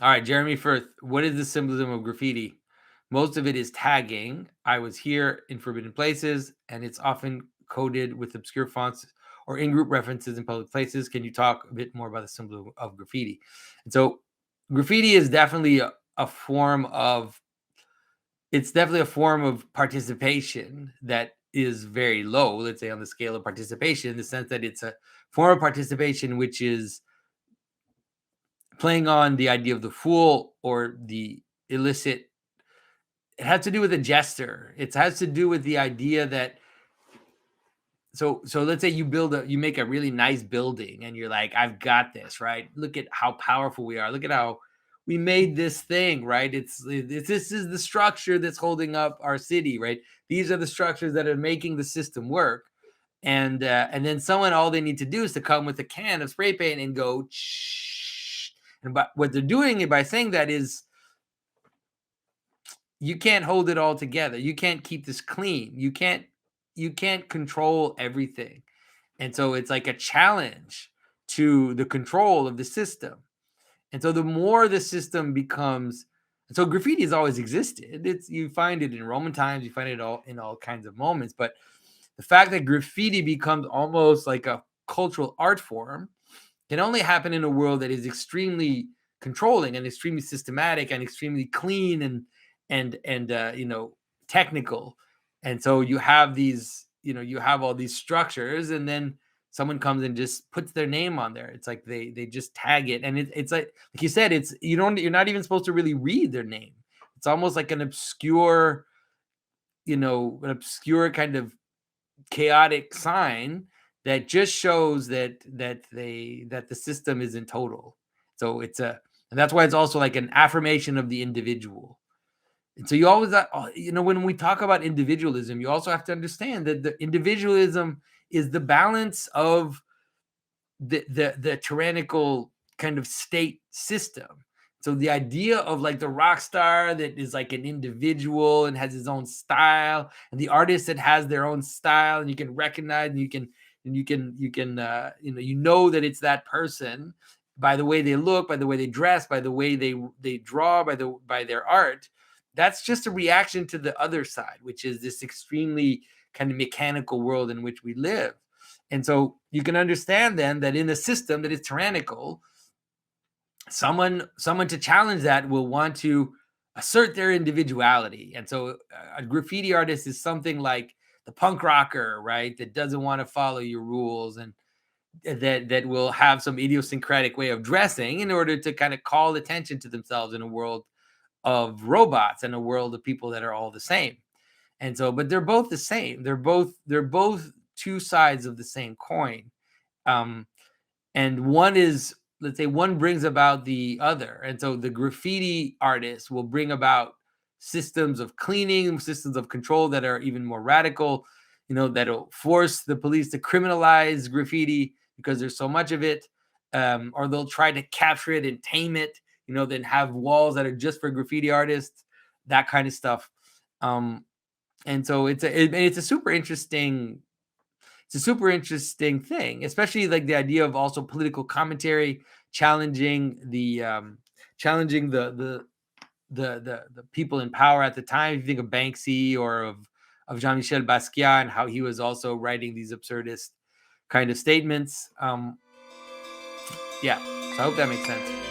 All right, Jeremy Firth, what is the symbolism of graffiti? Most of it is tagging. I was here in forbidden places, and it's often coded with obscure fonts or in-group references in public places. Can you talk a bit more about the symbolism of graffiti? And so graffiti is definitely a form of, it's definitely a form of participation that is very low, let's say on the scale of participation, in the sense that it's a form of participation which is playing on the idea of the fool or the illicit. It has to do with a gesture. It has to do with the idea that, so let's say you make a really nice building and you're like, I've got this, right? Look at how powerful we are. Look at how we made this thing, right? This is the structure that's holding up our city, right? These are the structures that are making the system work. And then someone, all they need to do is to come with a can of spray paint and go shh. And but what they're doing by saying that is, you can't hold it all together. You can't keep this clean. You can't control everything. And so it's like a challenge to the control of the system. And so the more the system becomes, so graffiti has always existed. You find it in Roman times, you find it all in all kinds of moments. But the fact that graffiti becomes almost like a cultural art form can only happen in a world that is extremely controlling and extremely systematic and extremely clean and technical. And so you have these, you have all these structures, and then someone comes and just puts their name on there. It's like they just tag it, and it's like you said, it's you're not even supposed to really read their name. It's almost like an obscure, kind of chaotic sign that just shows that the system isn't total. So and that's why it's also like an affirmation of the individual. And so you always, when we talk about individualism, you also have to understand that the individualism is the balance of the tyrannical kind of state system. So the idea of like the rock star that is like an individual and has his own style, and the artist that has their own style, and you can recognize, and you can that it's that person by the way they look, by the way they dress, by the way they draw, by their art. That's just a reaction to the other side, which is this extremely kind of mechanical world in which we live. And so you can understand then that in a system that is tyrannical, someone to challenge that will want to assert their individuality. And so a graffiti artist is something like the punk rocker, right? That doesn't want to follow your rules, and that will have some idiosyncratic way of dressing in order to kind of call attention to themselves in a world of robots and a world of people that are all the same. And so, but they're both the same. They're both two sides of the same coin. And one is, let's say, one brings about the other. And so the graffiti artist will bring about systems of cleaning, systems of control that are even more radical, that'll force the police to criminalize graffiti because there's so much of it. Or they'll try to capture it and tame it, then have walls that are just for graffiti artists, that kind of stuff. And so it's a super interesting thing, especially like the idea of also political commentary, challenging the people in power at the time. If you think of Banksy or of Jean-Michel Basquiat and how he was also writing these absurdist kind of statements. So I hope that makes sense.